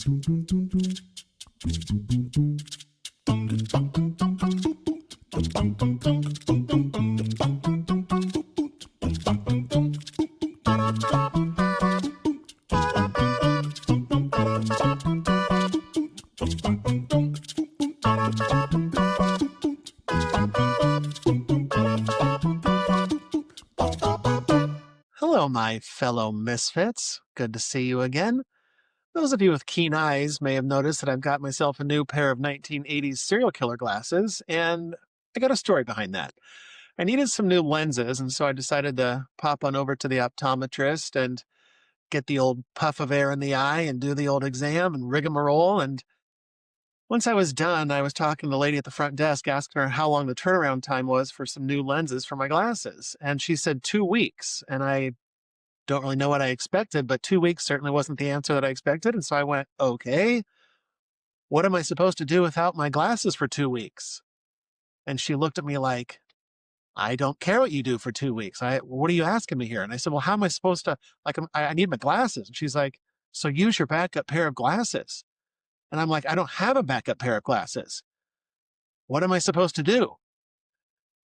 Hello, my fellow misfits. Good to see you again. Those of you with keen eyes may have noticed that I've got myself a new pair of 1980s serial killer glasses, and I got a story behind that. I needed some new lenses, and so I decided to pop on over to the optometrist and get the old puff of air in the eye and do the old exam and rigmarole. And once I was done, I was talking to the lady at the front desk, asking her how long the turnaround time was for some new lenses for my glasses. And she said 2 weeks. And I don't really know what I expected, but 2 weeks certainly wasn't the answer that I expected. And so I went, okay, what am I supposed to do without my glasses for 2 weeks? And she looked at me like, I don't care what you do for 2 weeks. What are you asking me here? And I said, well, how am I supposed to, like, I need my glasses. And she's like, so use your backup pair of glasses. And I'm like, I don't have a backup pair of glasses. What am I supposed to do?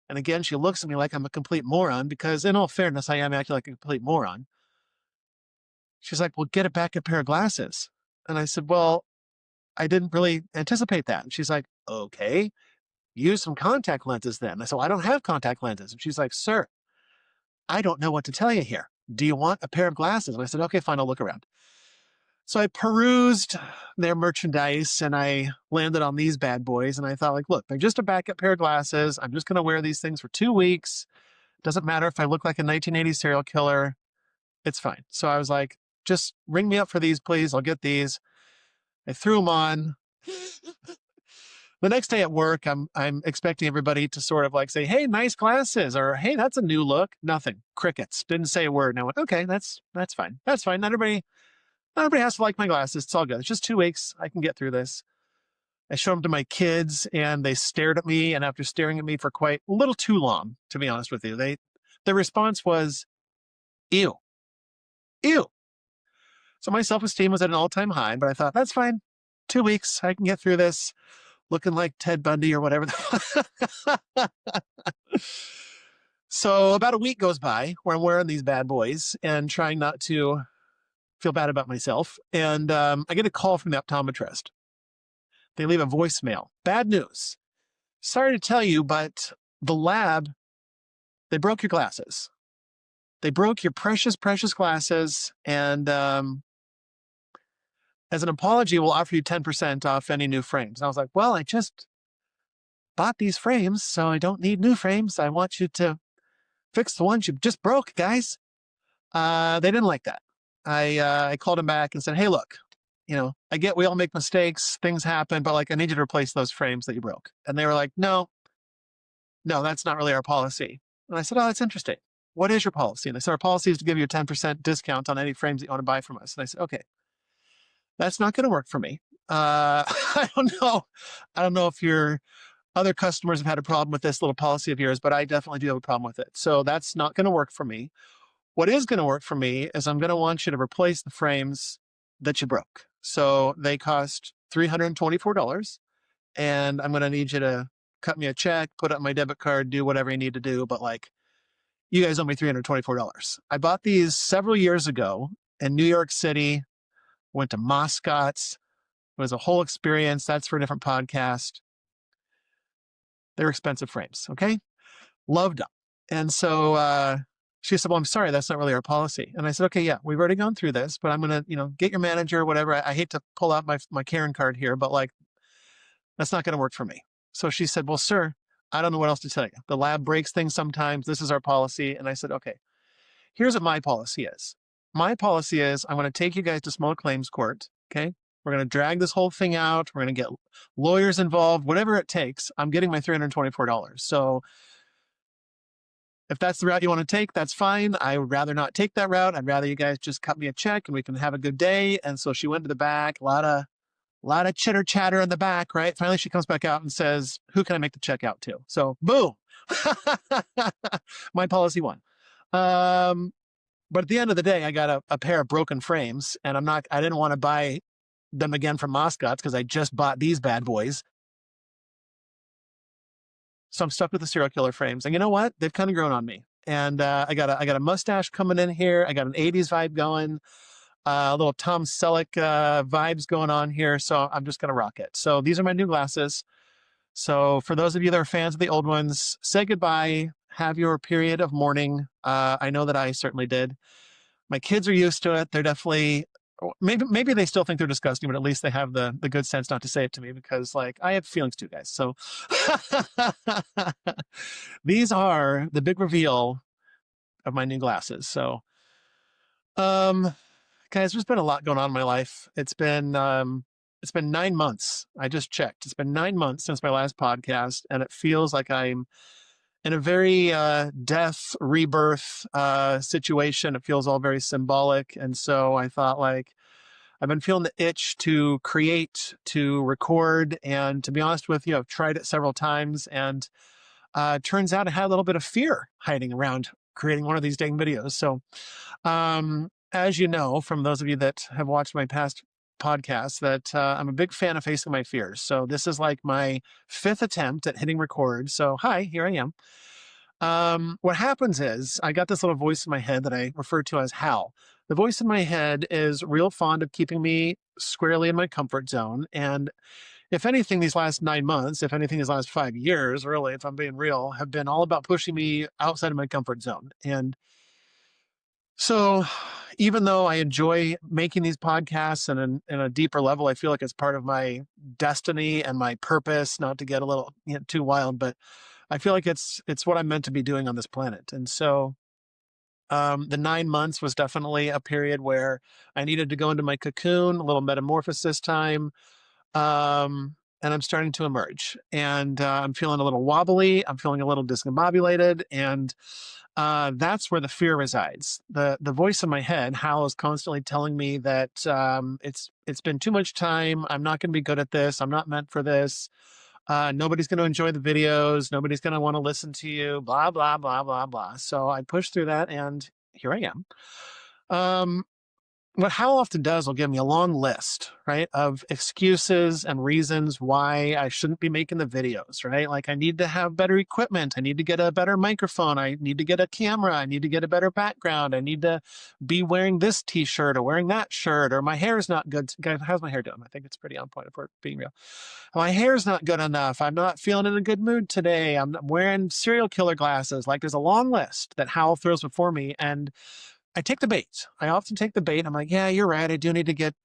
And again, she looks at me like I'm a complete moron, because in all fairness, I am acting like a complete moron. She's like, well, get a backup pair of glasses. And I said, well, I didn't really anticipate that. And she's like, okay, use some contact lenses then. I said, well, I don't have contact lenses. And she's like, sir, I don't know what to tell you here. Do you want a pair of glasses? And I said, okay, fine, I'll look around. So I perused their merchandise and I landed on these bad boys. And I thought, like, look, they're just a backup pair of glasses. I'm just going to wear these things for 2 weeks. Doesn't matter if I look like a 1980s serial killer. It's fine. So I was like, just ring me up for these, please. I'll get these. I threw them on. The next day at work, I'm expecting everybody to sort of like say, hey, nice glasses, or hey, that's a new look. Nothing. Crickets. Didn't say a word. And I went, okay, that's fine. That's fine. Not everybody has to like my glasses. It's all good. It's just 2 weeks. I can get through this. I showed them to my kids and they stared at me. And after staring at me for quite a little too long, to be honest with you, the response was, ew, ew. So my self-esteem was at an all-time high, but I thought, that's fine. 2 weeks. I can get through this. Looking like Ted Bundy or whatever. So about a week goes by where I'm wearing these bad boys and trying not to feel bad about myself. And I get a call from the optometrist. They leave a voicemail. Bad news. Sorry to tell you, but the lab, they broke your glasses. They broke your precious, precious glasses. And as an apology, we'll offer you 10% off any new frames. And I was like, well, I just bought these frames, so I don't need new frames. I want you to fix the ones you just broke, guys. They didn't like that. I called them back and said, hey, look, I get we all make mistakes, things happen, but like, I need you to replace those frames that you broke. And they were like, no, that's not really our policy. And I said, oh, that's interesting. What is your policy? And they said, our policy is to give you a 10% discount on any frames that you want to buy from us. And I said, okay. That's not going to work for me. I don't know. I don't know if your other customers have had a problem with this little policy of yours, but I definitely do have a problem with it. So that's not going to work for me. What is going to work for me is I'm going to want you to replace the frames that you broke. So they cost $324, and I'm going to need you to cut me a check, put it on my debit card, do whatever you need to do. But like, you guys owe me $324. I bought these several years ago in New York City. Went to Moscot's. It was a whole experience. That's for a different podcast. They're expensive frames, okay? Loved them. And so she said, well, I'm sorry, that's not really our policy. And I said, okay, yeah, we've already gone through this, but I'm going to, get your manager or whatever. I hate to pull out my Karen card here, but like, that's not going to work for me. So she said, well, sir, I don't know what else to tell you. The lab breaks things sometimes. This is our policy. And I said, okay, here's what my policy is. My policy is I'm going to take you guys to small claims court, okay? We're going to drag this whole thing out. We're going to get lawyers involved, whatever it takes. I'm getting my $324. So if that's the route you want to take, that's fine. I would rather not take that route. I'd rather you guys just cut me a check and we can have a good day. And so she went to the back, a lot of chitter chatter in the back, right? Finally, she comes back out and says, who can I make the check out to? So boom, my policy won. But at the end of the day, I got a pair of broken frames, and I didn't want to buy them again from Moscot's because I just bought these bad boys. So I'm stuck with the serial killer frames. And you know what? They've kind of grown on me. And I got a mustache coming in here. I got an 80s vibe going, a little Tom Selleck vibes going on here. So I'm just going to rock it. So these are my new glasses. So for those of you that are fans of the old ones, say goodbye. Have your period of mourning. I know that I certainly did. My kids are used to it. They're definitely maybe they still think they're disgusting, but at least they have the good sense not to say it to me because like I have feelings too, guys. So these are the big reveal of my new glasses. So um guys, there's been a lot going on in my life. It's been 9 months. I just checked. It's been 9 months since my last podcast, and it feels like I'm in a very death rebirth situation. It feels all very symbolic, and so I thought like I've been feeling the itch to create, to record, and to be honest with you, I've tried it several times, and turns out I had a little bit of fear hiding around creating one of these dang videos. So as you know, from those of you that have watched my past podcasts, that I'm a big fan of facing my fears. So this is like my fifth attempt at hitting record. So hi, here I am. What happens is I got this little voice in my head that I refer to as Hal. The voice in my head is real fond of keeping me squarely in my comfort zone. And if anything, these last 9 months, if anything, these last 5 years, really, if I'm being real, have been all about pushing me outside of my comfort zone. And so even though I enjoy making these podcasts and in a deeper level, I feel like it's part of my destiny and my purpose, not to get a little too wild, but I feel like it's what I'm meant to be doing on this planet. And so the 9 months was definitely a period where I needed to go into my cocoon, a little metamorphosis time. And I'm starting to emerge, and I'm feeling a little wobbly. I'm feeling a little discombobulated, and that's where the fear resides. The voice in my head, Hal, is constantly telling me that it's been too much time. I'm not going to be good at this. I'm not meant for this. Nobody's going to enjoy the videos. Nobody's going to want to listen to you. Blah blah blah blah blah. So I pushed through that, and here I am. What Hal often does will give me a long list, right, of excuses and reasons why I shouldn't be making the videos, right? Like I need to have better equipment. I need to get a better microphone. I need to get a camera. I need to get a better background. I need to be wearing this t-shirt or wearing that shirt, or my hair is not good. Guys, how's my hair doing? I think it's pretty on point if we're being real. My hair's not good enough. I'm not feeling in a good mood today. I'm wearing serial killer glasses. Like there's a long list that Hal throws before me, and I take the bait. I often take the bait. I'm like, yeah, you're right. I do need to get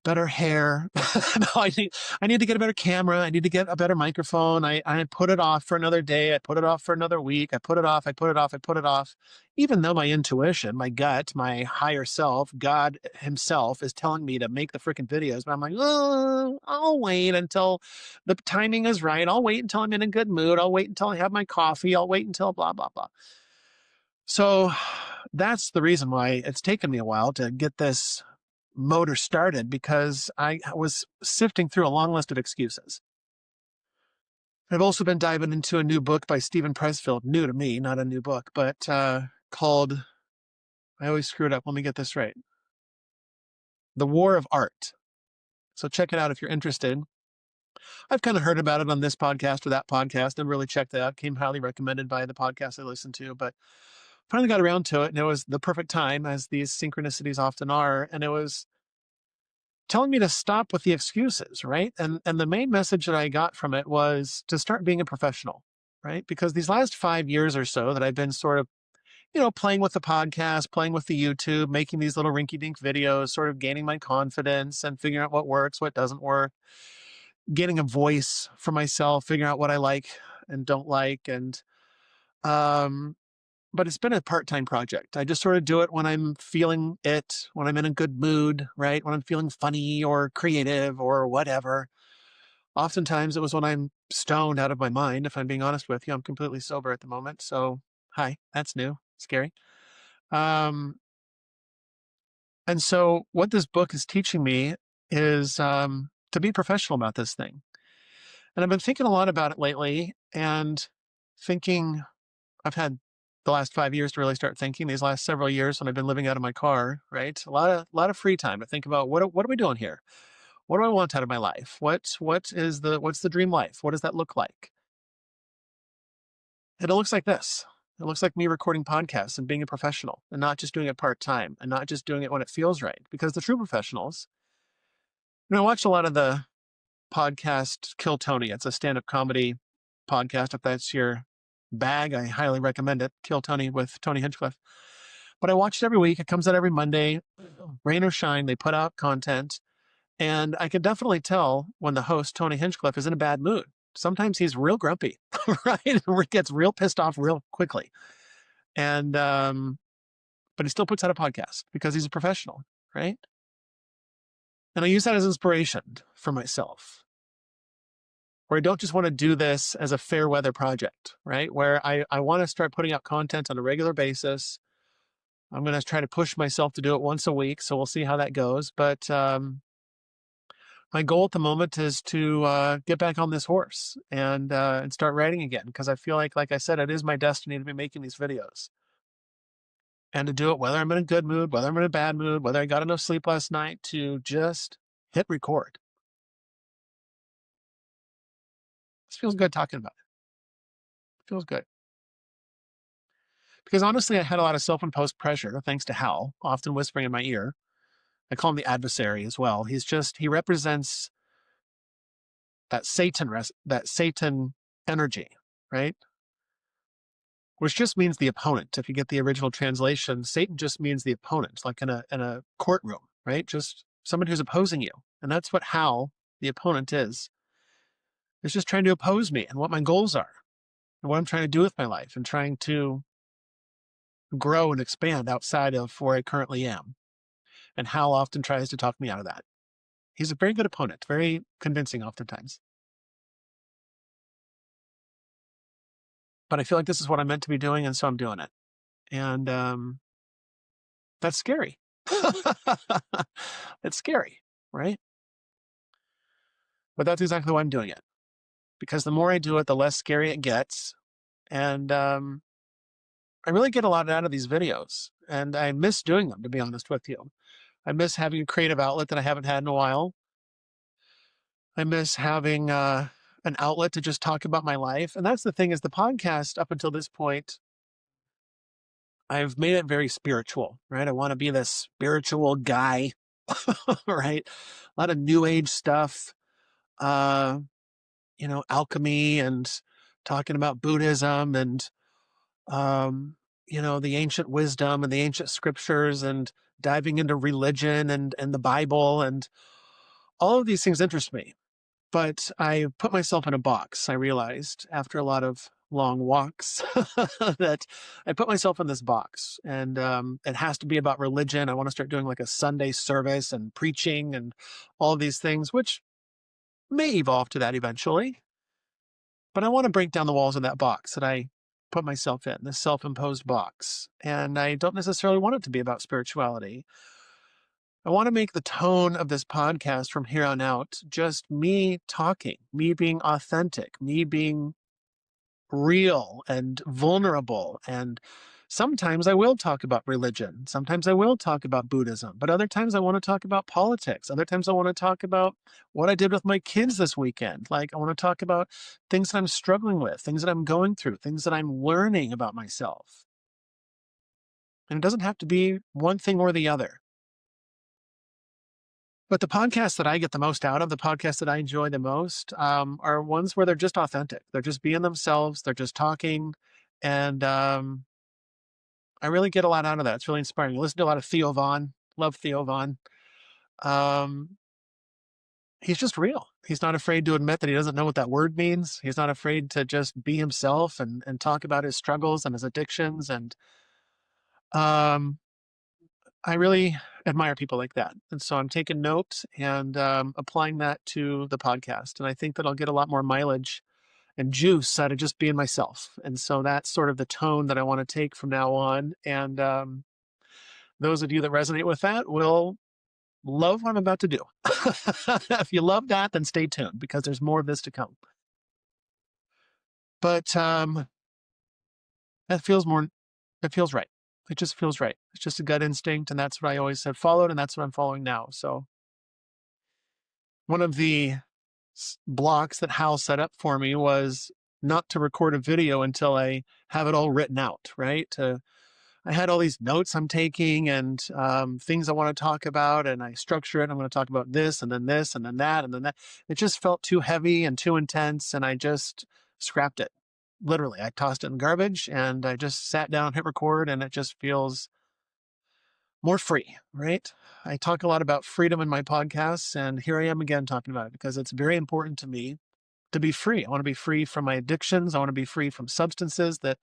better hair. No, I need to get a better camera. I need to get a better microphone. I put it off for another day. I put it off for another week. I put it off. I put it off. I put it off. Even though my intuition, my gut, my higher self, God himself is telling me to make the freaking videos. But I'm like, oh, I'll wait until the timing is right. I'll wait until I'm in a good mood. I'll wait until I have my coffee. I'll wait until blah, blah, blah. So that's the reason why it's taken me a while to get this motor started, because I was sifting through a long list of excuses. I've also been diving into a new book by Stephen Pressfield, new to me, not a new book, but called, I always screw it up, let me get this right, The War of Art. So check it out if you're interested. I've kind of heard about it on this podcast or that podcast and really checked it out. Came highly recommended by the podcast I listened to, but finally got around to it, and it was the perfect time, as these synchronicities often are. And it was telling me to stop with the excuses, right? And the main message that I got from it was to start being a professional, right? Because these last 5 years or so that I've been sort of, playing with the podcast, playing with the YouTube, making these little rinky-dink videos, sort of gaining my confidence and figuring out what works, what doesn't work, getting a voice for myself, figuring out what I like and don't like. And but it's been a part-time project. I just sort of do it when I'm feeling it, when I'm in a good mood, right? When I'm feeling funny or creative or whatever. Oftentimes it was when I'm stoned out of my mind, if I'm being honest with you. I'm completely sober at the moment. So hi, that's new, scary. And so what this book is teaching me is to be professional about this thing. And I've been thinking a lot about it lately, and thinking I've had the last 5 years to really start thinking. These last several years when I've been living out of my car, right? A lot of free time to think about what are we doing here? What do I want out of my life? What's the dream life? What does that look like? And it looks like this. It looks like me recording podcasts and being a professional and not just doing it part time and not just doing it when it feels right. Because the true professionals, I watched a lot of the podcast Kill Tony. It's a stand up comedy podcast. If that's your bag, I highly recommend it. Kill Tony with Tony Hinchcliffe. But I watch it every week. It comes out every Monday. Rain or shine, they put out content. And I can definitely tell when the host, Tony Hinchcliffe, is in a bad mood. Sometimes he's real grumpy, right? Gets real pissed off real quickly. And, but he still puts out a podcast because he's a professional, right? And I use that as inspiration for myself, where I don't just want to do this as a fair weather project, right? Where I want to start putting out content on a regular basis. I'm going to try to push myself to do it once a week. So we'll see how that goes. But my goal at the moment is to get back on this horse and start writing again. Because I feel like I said, it is my destiny to be making these videos. And to do it whether I'm in a good mood, whether I'm in a bad mood, whether I got enough sleep last night, to just hit record. This feels good talking about it. Feels good. Because honestly, I had a lot of self-imposed pressure, thanks to Hal, often whispering in my ear. I call him the adversary as well. He represents that Satan energy, right? Which just means the opponent. If you get the original translation, Satan just means the opponent, like in a courtroom, right? Just someone who's opposing you. And that's what Hal, the opponent, is. It's just trying to oppose me and what my goals are and what I'm trying to do with my life and trying to grow and expand outside of where I currently am. And Hal often tries to talk me out of that. He's a very good opponent, very convincing oftentimes. But I feel like this is what I'm meant to be doing, and so I'm doing it. And that's scary. It's scary, right? But that's exactly why I'm doing it. Because the more I do it, the less scary it gets. And I really get a lot out of these videos. And I miss doing them, to be honest with you. I miss having a creative outlet that I haven't had in a while. I miss having an outlet to just talk about my life. And that's the thing, is the podcast up until this point, I've made it very spiritual, right? I want to be this spiritual guy, right? A lot of new age stuff, alchemy and talking about Buddhism and, the ancient wisdom and the ancient scriptures and diving into religion and the Bible, and all of these things interest me. But I put myself in a box. I realized after a lot of long walks that I put myself in this box, and it has to be about religion. I want to start doing like a Sunday service and preaching and all of these things, which may evolve to that eventually. But I want to break down the walls of that box that I put myself in, this self-imposed box. And I don't necessarily want it to be about spirituality. I want to make the tone of this podcast from here on out just me talking, me being authentic, me being real and vulnerable. And sometimes I will talk about religion. Sometimes I will talk about Buddhism. But other times I want to talk about politics. Other times I want to talk about what I did with my kids this weekend. Like, I want to talk about things that I'm struggling with, things that I'm going through, things that I'm learning about myself. And it doesn't have to be one thing or the other. But the podcasts that I get the most out of, the podcasts that I enjoy the most, are ones where they're just authentic. They're just being themselves. They're just talking. And I really get a lot out of that. It's really inspiring. I listen to a lot of Theo Von. Love Theo Von. He's just real. He's not afraid to admit that he doesn't know what that word means. He's not afraid to just be himself and talk about his struggles and his addictions. And I really admire people like that. And so I'm taking note and applying that to the podcast. And I think that I'll get a lot more mileage and juice out of just being myself. And so that's sort of the tone that I want to take from now on. And those of you that resonate with that will love what I'm about to do. If you love that, then stay tuned, because there's more of this to come. But that feels more It feels right. It just feels right. It's just a gut instinct, and that's what I always have followed, and that's what I'm following now. So one of the blocks that Hal set up for me was not to record a video until I have it all written out, right? I had all these notes I'm taking and things I want to talk about, and I structure it. I'm going to talk about this, and then this, and then that, and then that. It just felt too heavy and too intense, and I just scrapped it. Literally, I tossed it in garbage, and I just sat down, hit record, and it just feels more free, right? I talk a lot about freedom in my podcasts, and here I am again talking about it because it's very important to me to be free. I want to be free from my addictions. I want to be free from substances that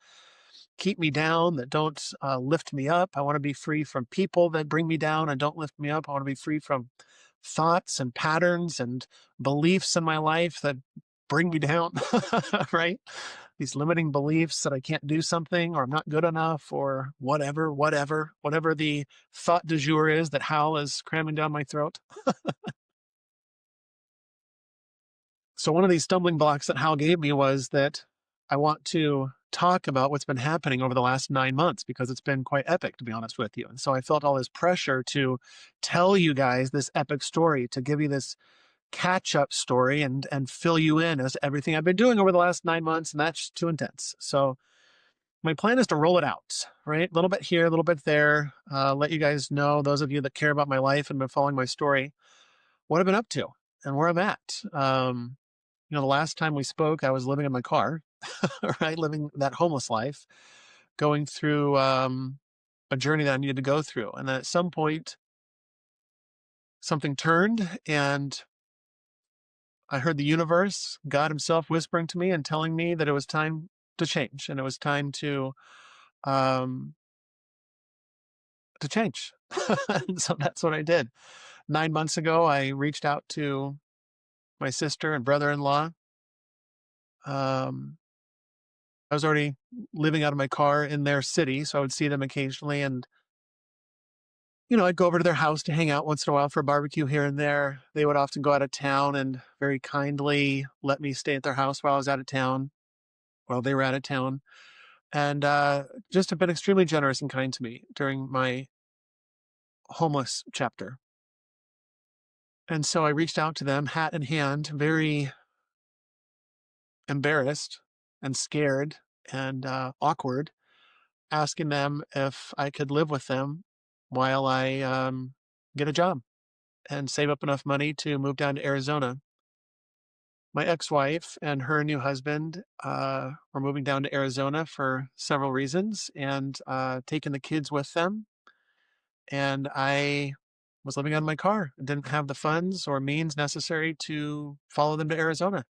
keep me down, that don't lift me up. I want to be free from people that bring me down and don't lift me up. I want to be free from thoughts and patterns and beliefs in my life that bring me down, right? These limiting beliefs that I can't do something or I'm not good enough or whatever the thought du jour is that Hal is cramming down my throat. So one of these stumbling blocks that Hal gave me was that I want to talk about what's been happening over the last 9 months because it's been quite epic, to be honest with you. And so I felt all this pressure to tell you guys this epic story, to give you this catch-up story and fill you in as to everything I've been doing over the last 9 months, and that's too intense. So my plan is to roll it out, right? A little bit here, a little bit there. Let you guys know, those of you that care about my life and been following my story, what I've been up to and where I'm at. The last time we spoke, I was living in my car, right? Living that homeless life, going through a journey that I needed to go through. And then at some point, something turned and I heard the universe, God himself whispering to me and telling me that it was time to change and it was time um, to change. And so that's what I did. 9 months ago, I reached out to my sister and brother-in-law. Um, I was already living out of my car in their city, so I would see them occasionally. And, I'd go over to their house to hang out once in a while for a barbecue here and there. They would often go out of town and very kindly let me stay at their house while I was out of town, while they were out of town. And just have been extremely generous and kind to me during my homeless chapter. And so I reached out to them, hat in hand, very embarrassed and scared and awkward, asking them if I could live with them while I get a job and save up enough money to move down to Arizona. My ex-wife and her new husband were moving down to Arizona for several reasons and taking the kids with them. And I was living out of my car and didn't have the funds or means necessary to follow them to Arizona.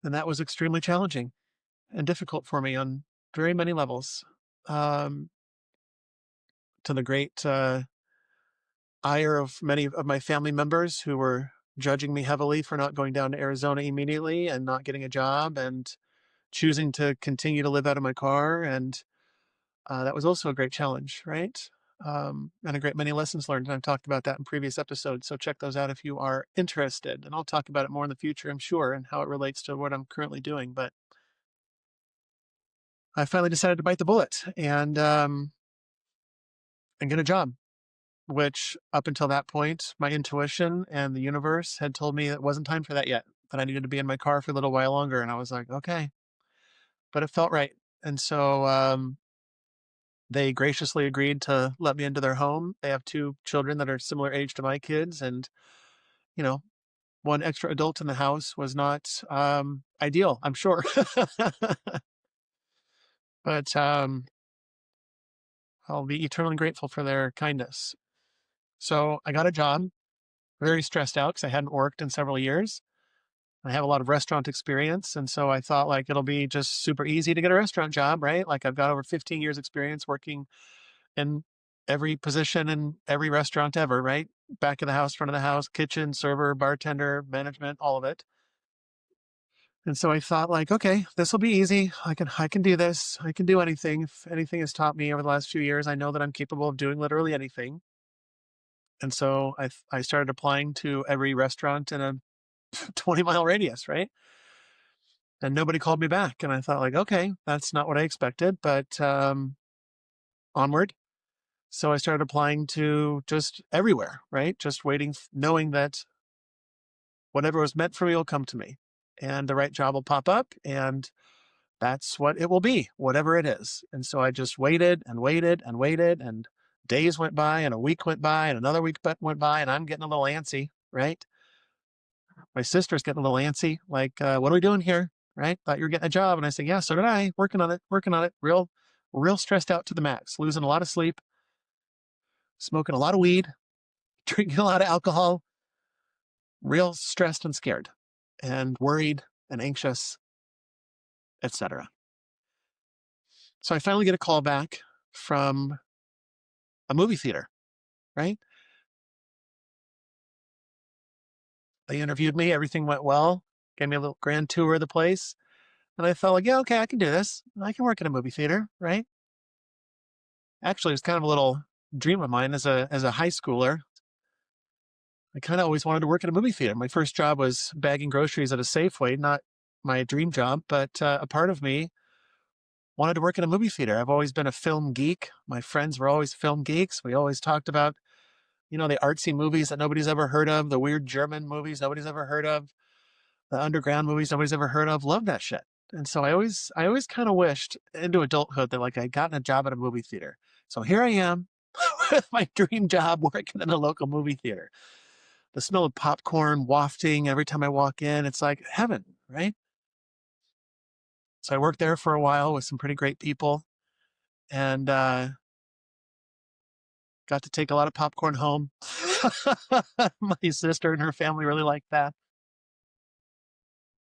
And that was extremely challenging and difficult for me on very many levels. Um, to the great ire of many of my family members who were judging me heavily for not going down to Arizona immediately and not getting a job and choosing to continue to live out of my car. And that was also a great challenge, right? And a great many lessons learned. And I've talked about that in previous episodes. So check those out if you are interested. And I'll talk about it more in the future, I'm sure, and how it relates to what I'm currently doing. But I finally decided to bite the bullet and get a job, which up until that point, my intuition and the universe had told me it wasn't time for that yet, that I needed to be in my car for a little while longer. And I was like, okay, but it felt right. And so they graciously agreed to let me into their home. They have two children that are similar age to my kids. And, you know, one extra adult in the house was not ideal, I'm sure. But I'll be eternally grateful for their kindness. So I got a job, very stressed out because I hadn't worked in several years. I have a lot of restaurant experience. And so I thought like it'll be just super easy to get a restaurant job, right? Like I've got over 15 years experience working in every position in every restaurant ever, right? Back of the house, front of the house, kitchen, server, bartender, management, all of it. And so I thought like, okay, this will be easy. I can do this. I can do anything. If anything has taught me over the last few years, I know that I'm capable of doing literally anything. And so I started applying to every restaurant in a 20-mile radius, right? and nobody called me back. And I thought, like, okay, that's not what I expected, but onward. So I started applying to just everywhere, right? Just waiting, knowing that whatever was meant for me will come to me, and the right job will pop up, and that's what it will be, whatever it is. And so I just waited and waited and waited, and days went by, and a week went by, and another week went by, and I'm getting a little antsy, right? My sister's getting a little antsy, like, what are we doing here? Right? Thought you were getting a job. And I said, yeah, so did I. Working on it. Real stressed out to the max, losing a lot of sleep, smoking a lot of weed, drinking a lot of alcohol, real stressed and scared and worried and anxious, etc. So I finally get a call back from a movie theater, right? They interviewed me, everything went well, gave me a little grand tour of the place. And I felt like, yeah, okay, I can do this. I can work in a movie theater, right? Actually, it was kind of a little dream of mine as a high schooler. I kind of always wanted to work at a movie theater. My first job was bagging groceries at a Safeway, not my dream job, but a part of me wanted to work in a movie theater. I've always been a film geek. My friends were always film geeks. We always talked about, the artsy movies that nobody's ever heard of, the weird German movies nobody's ever heard of, the underground movies nobody's ever heard of. Love that shit. And so I always kind of wished into adulthood that, like, I'd gotten a job at a movie theater. So here I am with my dream job working in a local movie theater. The smell of popcorn wafting every time I walk in, it's like heaven, right? So I worked there for a while with some pretty great people, and got to take a lot of popcorn home. My sister and her family really liked that.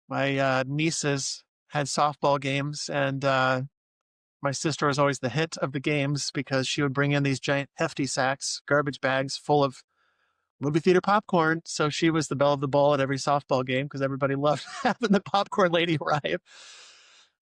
My nieces had softball games, and my sister was always the hit of the games because she would bring in these giant hefty sacks, garbage bags full of movie theater popcorn. So she was the belle of the ball at every softball game because everybody loved having the popcorn lady arrive.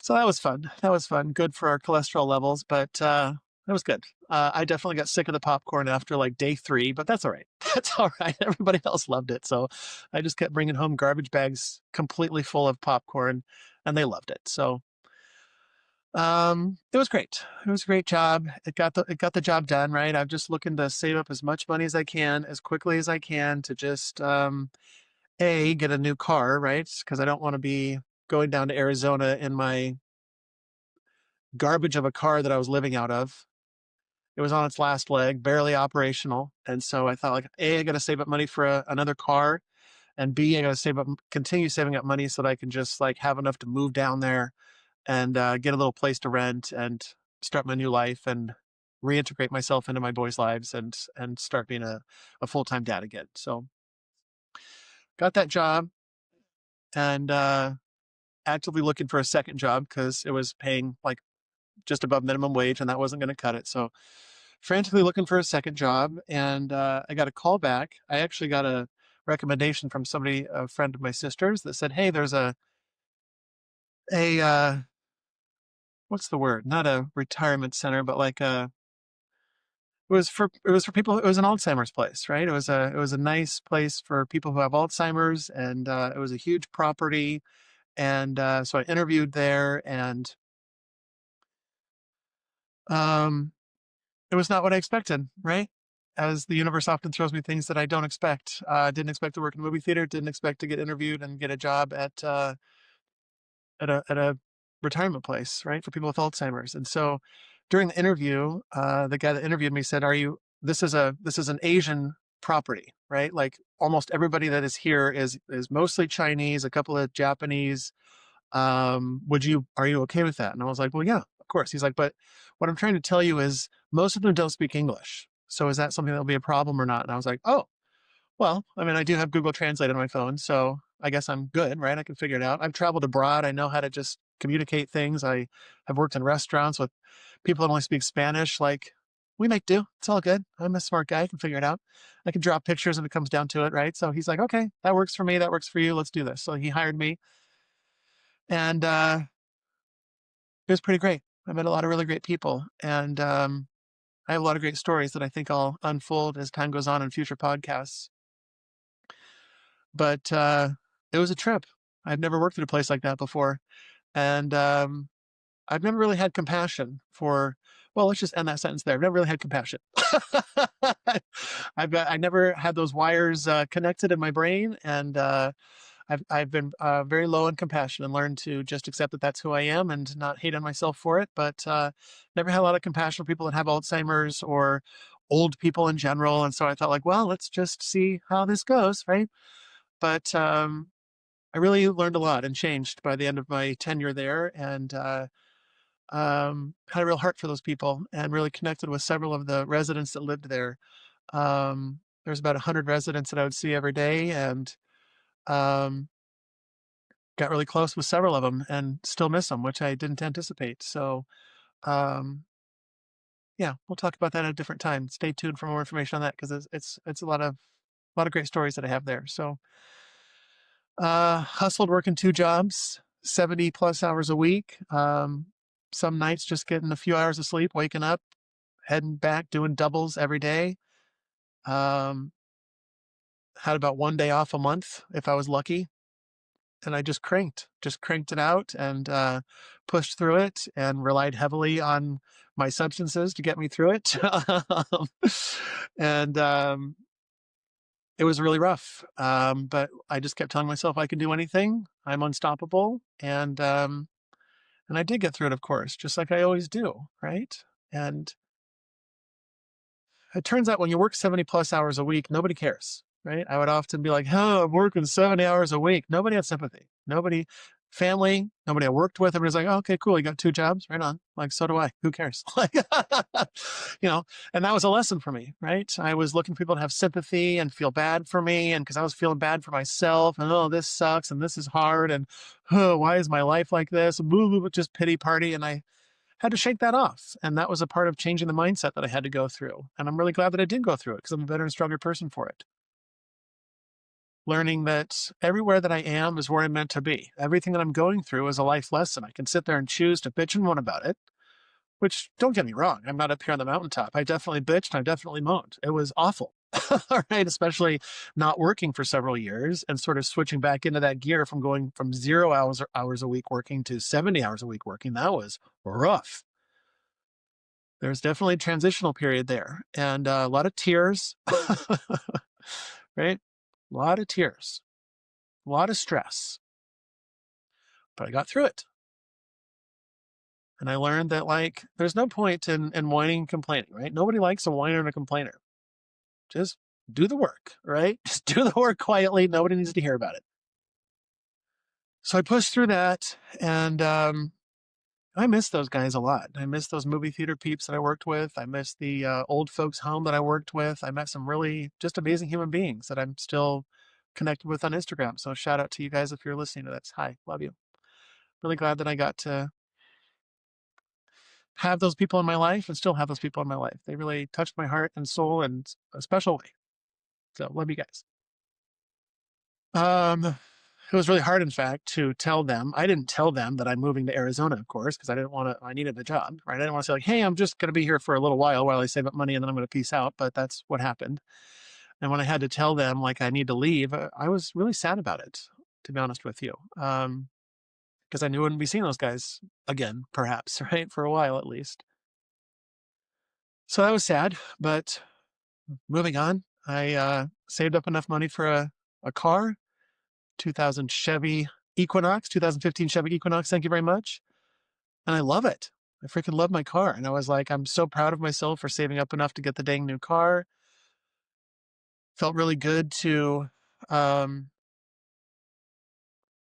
So that was fun. That was fun. Good for our cholesterol levels, but that was good. I definitely got sick of the popcorn after like day 3, but that's all right. That's all right. Everybody else loved it. So I just kept bringing home garbage bags completely full of popcorn, and they loved it. So it was great. It was a great job. It got the job done, right? I'm just looking to save up as much money as I can, as quickly as I can, to just get a new car, right? Because I don't want to be going down to Arizona in my garbage of a car that I was living out of. It was on its last leg, barely operational. And so I thought, like, A, I got to save up money for another car, and B, I got to continue saving up money so that I can just like have enough to move down there and get a little place to rent and start my new life and reintegrate myself into my boys' lives and start being a full-time dad again. So got that job, and actively looking for a second job because it was paying like just above minimum wage, and that wasn't going to cut it. So frantically looking for a second job, and I got a call back. I actually got a recommendation from somebody, a friend of my sister's, that said, "Hey, there's a what's the word? Not a retirement center, but like it was for people. It was an Alzheimer's place, right? It was a nice place for people who have Alzheimer's, and it was a huge property. And so I interviewed there, and um, it was not what I expected, right? As the universe often throws me things that I don't expect. Didn't expect to work in a movie theater. Didn't expect to get interviewed and get a job at a retirement place, right, for people with Alzheimer's. And so during the interview, the guy that interviewed me said, "Are you? This is an Asian property, right? Like almost everybody that is here is mostly Chinese, a couple of Japanese. Are you okay with that?" And I was like, "Well, yeah, of course." He's like, "But what I'm trying to tell you is most of them don't speak English. So is that something that'll be a problem or not?" And I was like, "Oh, well, I mean, I do have Google Translate on my phone, so I guess I'm good, right? I can figure it out. I've traveled abroad. I know how to just communicate things. I have worked in restaurants with people that only speak Spanish. Like, we make do. It's all good. I'm a smart guy. I can figure it out. I can drop pictures if it comes down to it, right?" So he's like, "Okay, that works for me. That works for you. Let's do this." So he hired me, and it was pretty great. I met a lot of really great people, and I have a lot of great stories that I think I'll unfold as time goes on in future podcasts. But it was a trip. I've never worked at a place like that before. And I've never really had compassion for, well, let's just end that sentence there. I've never really had compassion. I never had those wires connected in my brain, and I've been very low on compassion and learned to just accept that that's who I am and not hate on myself for it. But never had a lot of compassion for people that have Alzheimer's or old people in general. And so I thought, like, well, let's just see how this goes, right? But I really learned a lot and changed by the end of my tenure there, and had a real heart for those people and really connected with several of the residents that lived there. There's about 100 residents that I would see every day, and um, got really close with several of them and still miss them, which I didn't anticipate. So, um, yeah, we'll talk about that at a different time. Stay tuned for more information on that because it's a lot of great stories that I have there. So, hustled working two jobs, 70 plus hours a week. Some nights just getting a few hours of sleep, waking up, heading back, doing doubles every day. Um, had about one day off a month if I was lucky. And I just cranked it out and pushed through it and relied heavily on my substances to get me through it. And it was really rough. But I just kept telling myself I can do anything. I'm unstoppable. And I did get through it, of course, just like I always do, right? And it turns out when you work 70 plus hours a week, nobody cares, right? I would often be like, oh, I'm working 70 hours a week. Nobody had sympathy. Nobody, family, nobody I worked with. Everybody's like, oh, okay, cool. You got two jobs, right on. Like, so do I. Who cares? Like, you know, and that was a lesson for me, right? I was looking for people to have sympathy and feel bad for me. And because I was feeling bad for myself and, oh, this sucks and this is hard. And, oh, why is my life like this? Just pity party. And I had to shake that off. And that was a part of changing the mindset that I had to go through. And I'm really glad that I did go through it because I'm a better and stronger person for it. Learning that everywhere that I am is where I'm meant to be. Everything that I'm going through is a life lesson. I can sit there and choose to bitch and moan about it, which don't get me wrong. I'm not up here on the mountaintop. I definitely bitched. I definitely moaned. It was awful. All right. Especially not working for several years and sort of switching back into that gear from going from 0 hours a week working to 70 hours a week working. That was rough. There's definitely a transitional period there and a lot of tears, right? A lot of tears, a lot of stress, but I got through it. And I learned that, like, there's no point in whining and complaining, right? Nobody likes a whiner and a complainer. Just do the work, right? Just do the work quietly. Nobody needs to hear about it. So I pushed through that, and I miss those guys a lot. I miss those movie theater peeps that I worked with. I miss the old folks home that I worked with. I met some really just amazing human beings that I'm still connected with on Instagram. So shout out to you guys if you're listening to this. Hi, love you. Really glad that I got to have those people in my life and still have those people in my life. They really touched my heart and soul in a special way. So love you guys. It was really hard, in fact, to tell them. I didn't tell them that I'm moving to Arizona, of course, because I didn't want to, I needed the job, right? I didn't want to say, like, hey, I'm just going to be here for a little while I save up money and then I'm going to peace out. But that's what happened. And when I had to tell them, like, I need to leave, I was really sad about it, to be honest with you. Because I knew I wouldn't be seeing those guys again, perhaps, right? For a while at least. So that was sad, but moving on, I saved up enough money for a car, 2000 Chevy Equinox, 2015 Chevy Equinox. Thank you very much. And I love it. I freaking love my car. And I was like, I'm so proud of myself for saving up enough to get the dang new car. Felt really good to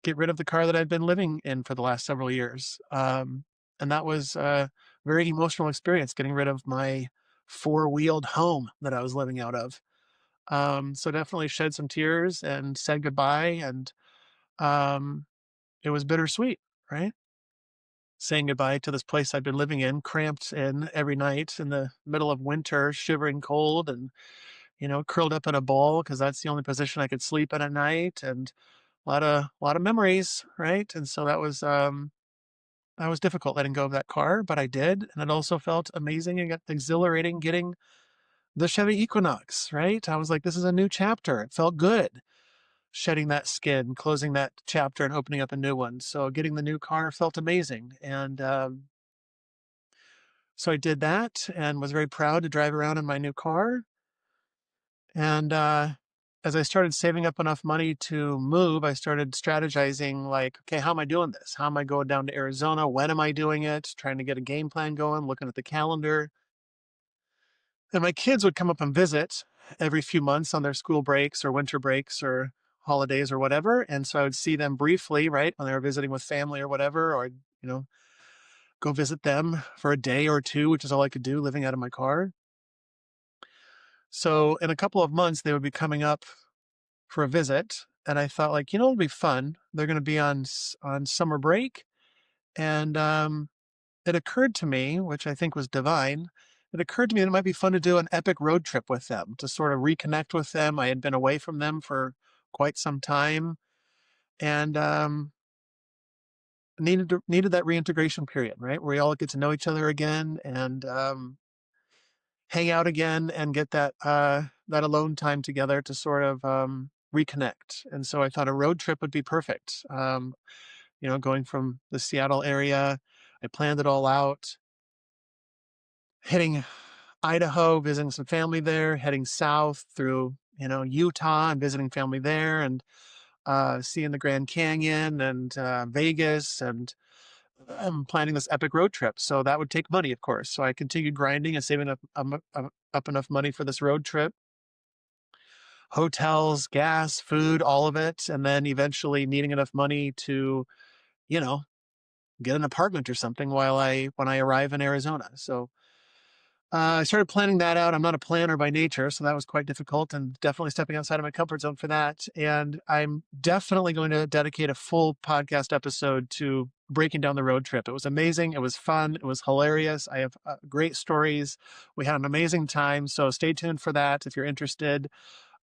get rid of the car that I'd been living in for the last several years. And that was a very emotional experience, getting rid of my four-wheeled home that I was living out of. So definitely shed some tears and said goodbye. And um, it was bittersweet, right? Saying goodbye to this place I'd been living in, cramped in every night in the middle of winter, shivering cold and, curled up in a ball because that's the only position I could sleep in at night, and a lot of memories, right? And so that was difficult letting go of that car, but I did, and it also felt amazing and exhilarating getting the Chevy Equinox, right? I was like, this is a new chapter. It felt good. shedding that skin, closing that chapter, and opening up a new one. So getting the new car felt amazing, and so I did that and was very proud to drive around in my new car. And as I started saving up enough money to move, I started strategizing like, okay, how am I doing this? How am I going down to Arizona? When am I doing it? Trying to get a game plan going, looking at the calendar. And my kids would come up and visit every few months on their school breaks or winter breaks or holidays or whatever. And so I would see them briefly, right, when they were visiting with family or whatever, or, go visit them for a day or two, which is all I could do living out of my car. So in a couple of months, they would be coming up for a visit. And I thought, like, it'll be fun. They're going to be on summer break. And it occurred to me, which I think was divine, it occurred to me that it might be fun to do an epic road trip with them, to sort of reconnect with them. I had been away from them for quite some time, and needed that reintegration period, right, where we all get to know each other again and hang out again and get that alone time together to sort of reconnect. And so I thought a road trip would be perfect. Going from the Seattle area, I planned it all out, hitting Idaho, visiting some family there, heading south through, Utah and visiting family there, and seeing the Grand Canyon and Vegas, and I'm planning this epic road trip. So that would take money, of course. So I continued grinding and saving up enough money for this road trip, hotels, gas, food, all of it, and then eventually needing enough money to, you know, get an apartment or something when I arrive in Arizona. So I started planning that out. I'm not a planner by nature, so that was quite difficult and definitely stepping outside of my comfort zone for that. And I'm definitely going to dedicate a full podcast episode to breaking down the road trip. It was amazing. It was fun. It was hilarious. I have great stories. We had an amazing time. So stay tuned for that if you're interested.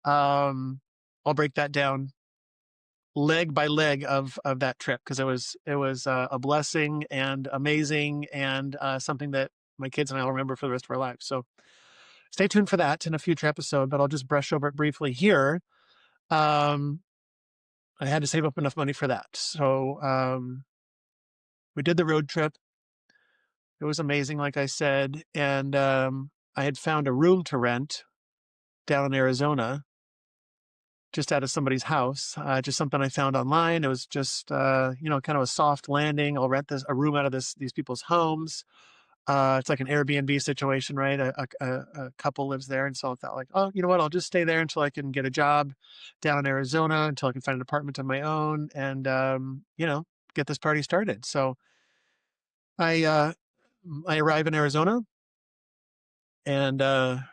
Um, I'll break that down leg by leg of that trip because it was a blessing and amazing and something that my kids and I will remember for the rest of our lives. So stay tuned for that in a future episode, but I'll just brush over it briefly here. Um, I had to save up enough money for that. So we did the road trip. It was amazing, like I said. And I had found a room to rent down in Arizona, just out of somebody's house, just something I found online. It was just, kind of a soft landing. I'll rent a room out of these people's homes. It's like an Airbnb situation, right? A couple lives there. And so I thought like, oh, you know what? I'll just stay there until I can get a job down in Arizona, until I can find an apartment of my own and, get this party started. So I, I arrive in Arizona and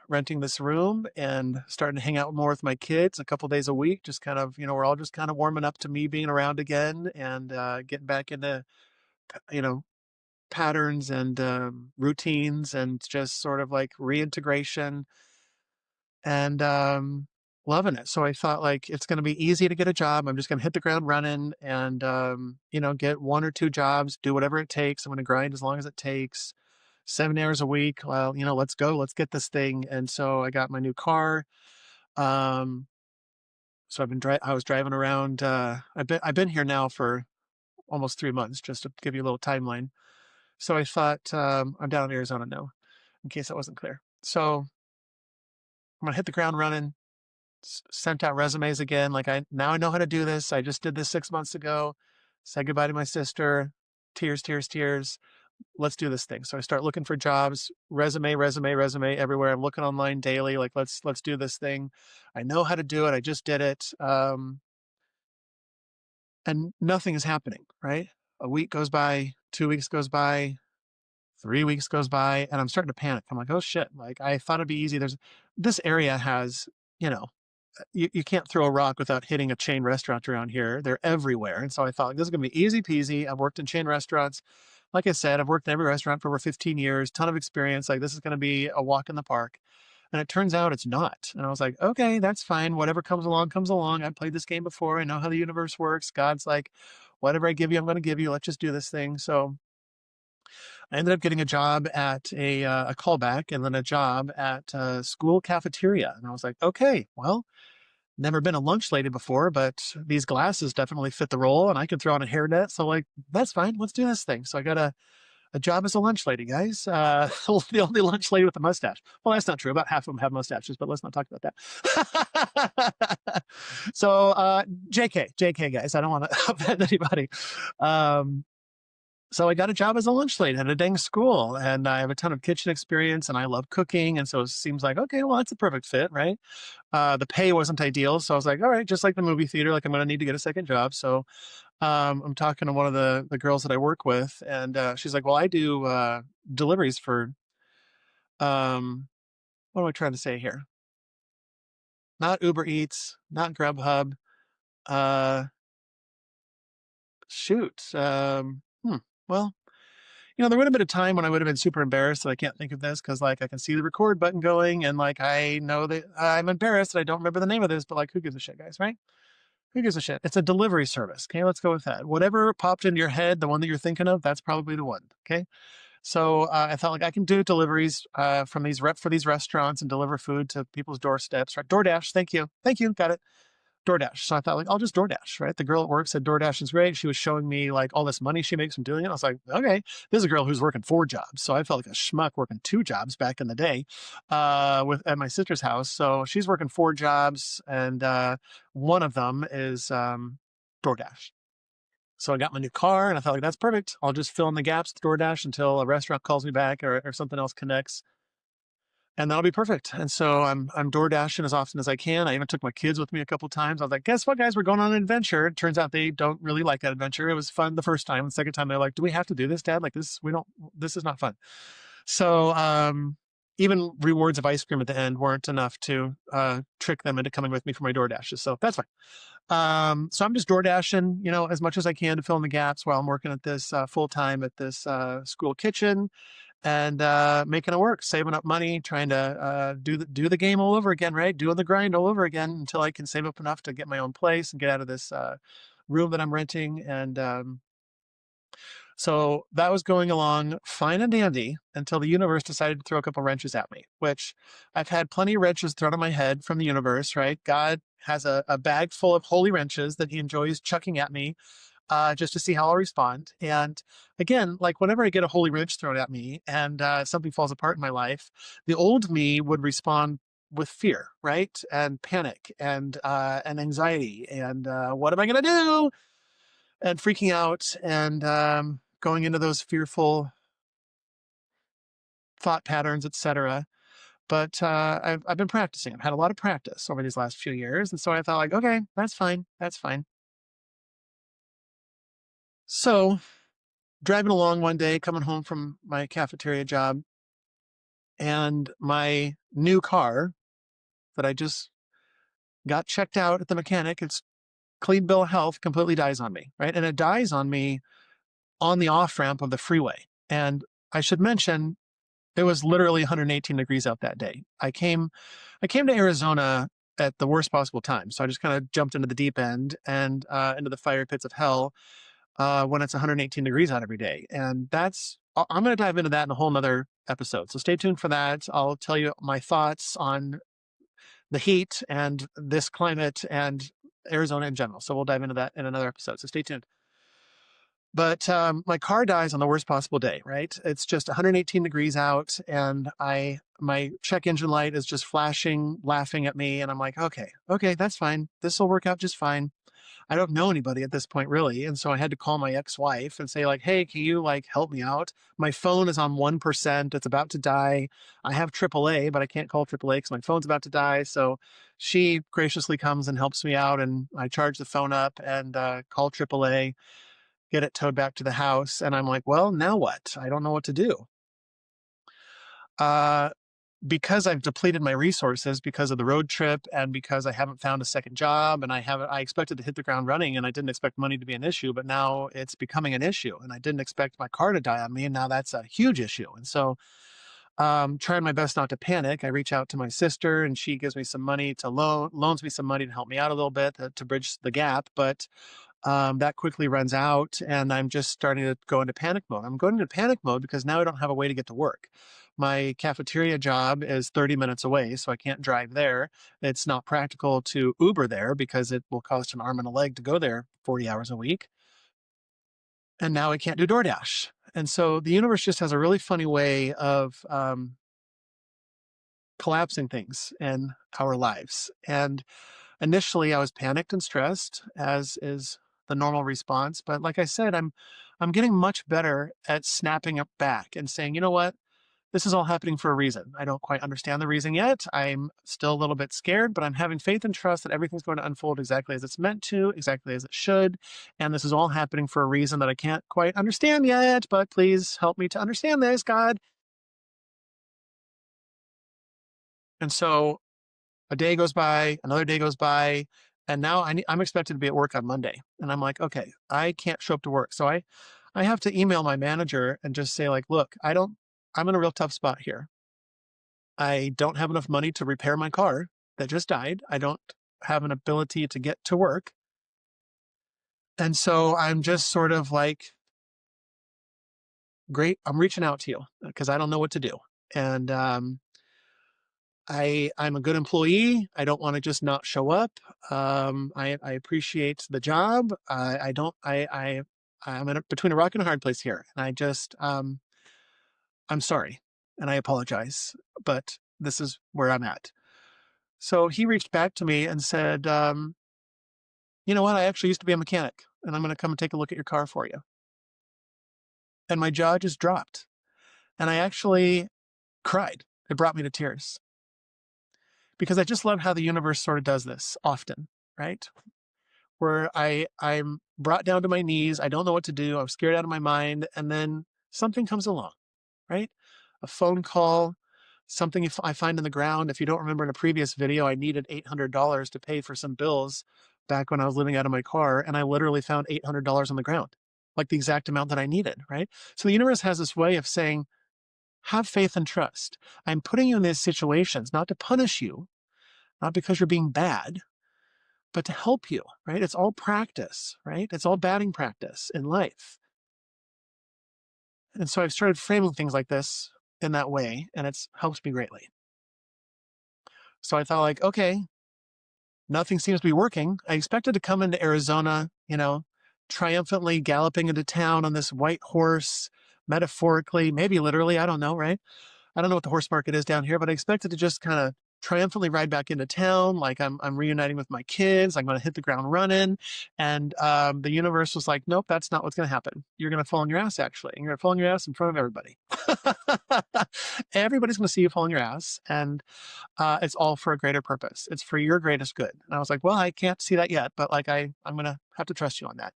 renting this room and starting to hang out more with my kids a couple days a week. Just kind of, we're all just kind of warming up to me being around again and getting back into, you know, patterns and routines and just sort of like reintegration and loving it. So I thought like it's going to be easy to get a job. I'm just going to hit the ground running and, get one or two jobs, do whatever it takes. I'm going to grind as long as it takes. 7 hours a week. Well, let's go. Let's get this thing. And so I got my new car. Um, so I was driving around. I've been here now for almost 3 months, just to give you a little timeline. So I thought I'm down in Arizona now, in case that wasn't clear. So I'm gonna hit the ground running. Sent out resumes again. Like I know how to do this. I just did this 6 months ago. Said goodbye to my sister. Tears, tears, tears. Let's do this thing. So I start looking for jobs, resume everywhere. I'm looking online daily. Like let's do this thing. I know how to do it. I just did it. And nothing is happening. Right. A week goes by. 2 weeks goes by. 3 weeks goes by and I'm starting to panic. I'm like, oh shit. Like I thought it'd be easy. This area has, you know, you can't throw a rock without hitting a chain restaurant around here. They're everywhere. And so I thought like, this is going to be easy peasy. I've worked in chain restaurants. Like I said, I've worked in every restaurant for over 15 years, ton of experience. Like this is going to be a walk in the park. And it turns out it's not. And I was like, okay, that's fine. Whatever comes along, comes along. I've played this game before. I know how the universe works. God's like, whatever I give you, I'm going to give you. Let's just do this thing. So I ended up getting a job at a callback and then a job at a school cafeteria. And I was like, okay, well, never been a lunch lady before, but these glasses definitely fit the role, and I could throw on a hairnet. So like, that's fine. Let's do this thing. So I got a job as a lunch lady, guys. The only lunch lady with a mustache. Well, that's not true. About half of them have mustaches, but let's not talk about that. So, JK, guys. I don't want to offend anybody. Um, so I got a job as a lunch lady at a dang school, and I have a ton of kitchen experience, and I love cooking, and so it seems like, okay, well, that's a perfect fit, right? The pay wasn't ideal, so I was like, all right, just like the movie theater, like I'm going to need to get a second job. So I'm talking to one of the girls that I work with, and she's like, well, I do deliveries for, um, what am I trying to say here? Not Uber Eats, not Grubhub. Uh, shoot. Well, there would have been a time when I would have been super embarrassed that I can't think of this because, like, I can see the record button going, and like I know that I'm embarrassed that I don't remember the name of this, but like, who gives a shit, guys, right? Who gives a shit? It's a delivery service. Okay, let's go with that. Whatever popped into your head, the one that you're thinking of, that's probably the one. Okay. So I thought like I can do deliveries from for these restaurants and deliver food to people's doorsteps. Right? DoorDash. Thank you. Got it. DoorDash. So I thought like I'll just DoorDash. Right? The girl at work said DoorDash is great. She was showing me like all this money she makes from doing it. I was like, okay, this is a girl who's working 4 jobs. So I felt like a schmuck working 2 jobs back in the day with at my sister's house. So she's working 4 jobs, and one of them is DoorDash. So I got my new car, and I thought like that's perfect. I'll just fill in the gaps with DoorDash until a restaurant calls me back or something else connects, and that'll be perfect. And so I'm door dashing as often as I can. I even took my kids with me a couple times. I was like, guess what, guys, we're going on an adventure. It turns out they don't really like that adventure. It was fun the first time. The second time they're like, do we have to do this, Dad? Like this is not fun. So even rewards of ice cream at the end weren't enough to trick them into coming with me for my door dashes. So that's fine. So I'm just door dashing, as much as I can to fill in the gaps while I'm working at this full time at this school kitchen, and making it work, saving up money, trying to do the game all over again, right? Doing the grind all over again until I can save up enough to get my own place and get out of this room that I'm renting. And so that was going along fine and dandy until the universe decided to throw a couple wrenches at me, which I've had plenty of wrenches thrown at my head from the universe, right? God has a bag full of holy wrenches that he enjoys chucking at me just to see how I'll respond. And again, like whenever I get a holy wrench thrown at me and something falls apart in my life, the old me would respond with fear, right? And panic and anxiety and what am I going to do? And freaking out and going into those fearful thought patterns, etc. But I've been practicing. I've had a lot of practice over these last few years, and so I thought, like, okay, that's fine, that's fine. So driving along one day, coming home from my cafeteria job, and my new car that I just got checked out at the mechanic, it's clean bill of health, completely dies on me, right? And it dies on me on the off ramp of the freeway. And I should mention it was literally 118 degrees out that day. I came to Arizona at the worst possible time. So I just kind of jumped into the deep end and into the fire pits of hell when it's 118 degrees out every day. And I'm going to dive into that in a whole nother episode. So stay tuned for that. I'll tell you my thoughts on the heat and this climate and Arizona in general. So we'll dive into that in another episode. So stay tuned. But my car dies on the worst possible day, right? It's just 118 degrees out, and my check engine light is just flashing, laughing at me, and I'm like, okay, that's fine. This will work out just fine. I don't know anybody at this point, really, and so I had to call my ex-wife and say, like, hey, can you like help me out? My phone is on 1%. It's about to die. I have AAA, but I can't call AAA because my phone's about to die. So she graciously comes and helps me out, and I charge the phone up and call AAA, get it towed back to the house. And I'm like, well, now what? I don't know what to do. Uh, because I've depleted my resources because of the road trip and because I haven't found a second job and I expected to hit the ground running and I didn't expect money to be an issue, but now it's becoming an issue and I didn't expect my car to die on me. And now that's a huge issue. And so, trying my best not to panic, I reach out to my sister and she gives me some money to loans me some money to help me out a little bit to bridge the gap. But That quickly runs out, and I'm just starting to go into panic mode. I'm going into panic mode because now I don't have a way to get to work. My cafeteria job is 30 minutes away, so I can't drive there. It's not practical to Uber there because it will cost an arm and a leg to go there 40 hours a week. And now I can't do DoorDash. And so the universe just has a really funny way of collapsing things in our lives. And initially, I was panicked and stressed, as is the normal response. But like I said, I'm getting much better at snapping up back and saying, you know what? This is all happening for a reason. I don't quite understand the reason yet. I'm still a little bit scared, but I'm having faith and trust that everything's going to unfold exactly as it's meant to, exactly as it should. And this is all happening for a reason that I can't quite understand yet, but please help me to understand this, God. And so a day goes by, another day goes by, and now I'm expected to be at work on Monday. And I'm like, okay, I can't show up to work. So I have to email my manager and just say, like, look, I'm in a real tough spot here. I don't have enough money to repair my car that just died. I don't have an ability to get to work. And so I'm just sort of like, great, I'm reaching out to you because I don't know what to do. And I'm a good employee. I don't want to just not show up. I appreciate the job. I don't, I'm between a rock and a hard place here. And I'm sorry and I apologize, but this is where I'm at. So he reached back to me and said, you know what? I actually used to be a mechanic and I'm going to come and take a look at your car for you. And my jaw just dropped and I actually cried. It brought me to tears because I just love how the universe sort of does this often, right? Where I'm brought down to my knees. I don't know what to do. I'm scared out of my mind. And then something comes along, right? A phone call, something I find in the ground. If you don't remember in a previous video, I needed $800 to pay for some bills back when I was living out of my car. And I literally found $800 on the ground, like the exact amount that I needed, right? So the universe has this way of saying, have faith and trust. I'm putting you in these situations, not to punish you, not because you're being bad, but to help you, right? It's all practice, right? It's all batting practice in life. And so I've started framing things like this in that way, and it's helped me greatly. So I thought, like, okay, nothing seems to be working. I expected to come into Arizona, triumphantly galloping into town on this white horse, metaphorically, maybe literally, I don't know, right? I don't know what the horse market is down here, but I expected to just kind of triumphantly ride back into town, like I'm reuniting with my kids. I'm going to hit the ground running, and the universe was like, nope, that's not what's going to happen. You're going to fall on your ass, actually, and you're going to fall on your ass in front of everybody. Everybody's going to see you fall on your ass, and it's all for a greater purpose. It's for your greatest good. And I was like, well, I can't see that yet, but like I'm going to have to trust you on that.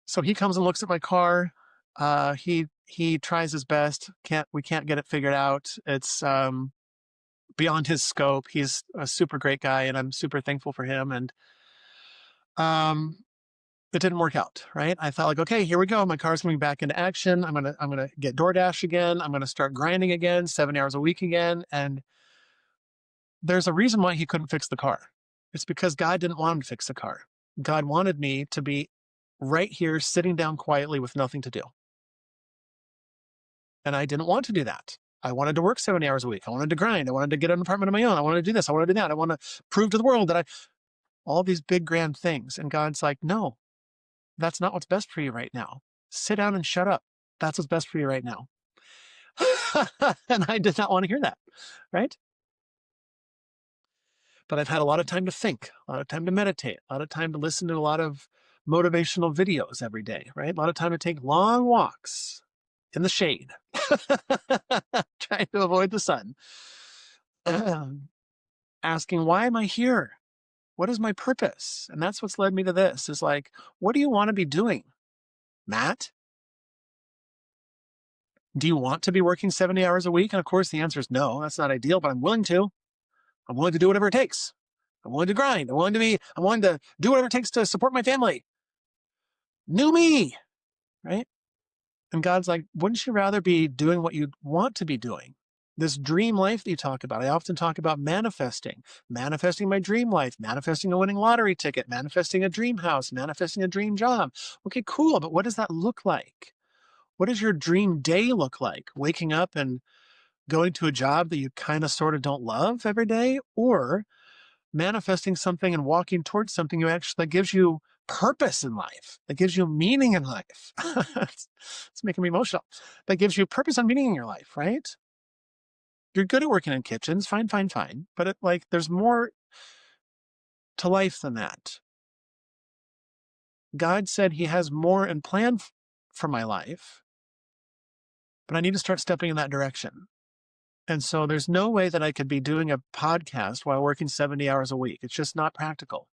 So he comes and looks at my car. He tries his best. We can't get it figured out. It's beyond his scope. He's a super great guy, and I'm super thankful for him. And it didn't work out, right? I thought, like, okay, here we go. My car's coming back into action. I'm gonna get DoorDash again. I'm gonna start grinding again, 7 hours a week again. And there's a reason why he couldn't fix the car. It's because God didn't want him to fix the car. God wanted me to be right here, sitting down quietly with nothing to do. And I didn't want to do that. I wanted to work 70 hours a week. I wanted to grind. I wanted to get an apartment of my own. I wanted to do this. I wanted to do that. I want to prove to the world that all these big grand things. And God's like, no, that's not what's best for you right now. Sit down and shut up. That's what's best for you right now. And I did not want to hear that. Right. But I've had a lot of time to think, a lot of time to meditate, a lot of time to listen to a lot of motivational videos every day, right? A lot of time to take long walks in the shade, trying to avoid the sun. Asking, why am I here? What is my purpose? And that's what's led me to this, is like, what do you want to be doing, Matt? Do you want to be working 70 hours a week? And of course, the answer is no, that's not ideal, but I'm willing to. I'm willing to do whatever it takes. I'm willing to grind. I'm willing to do whatever it takes to support my family. New me, right? And God's like, wouldn't you rather be doing what you want to be doing this dream life that you talk about, I often talk about manifesting my dream life, manifesting a winning lottery ticket, manifesting a dream house, manifesting a dream job. Okay, cool. But what does that look like? What does your dream day look like? Waking up and going to a job that you kind of sort of don't love every day, or manifesting something and walking towards something you actually that gives you purpose in life, that gives you meaning in life. It's making me emotional. That gives you purpose and meaning in your life, right? You're good at working in kitchens, fine, fine, fine. But there's more to life than that. God said He has more in plan for my life, but I need to start stepping in that direction. And so there's no way that I could be doing a podcast while working 70 hours a week. It's just not practical.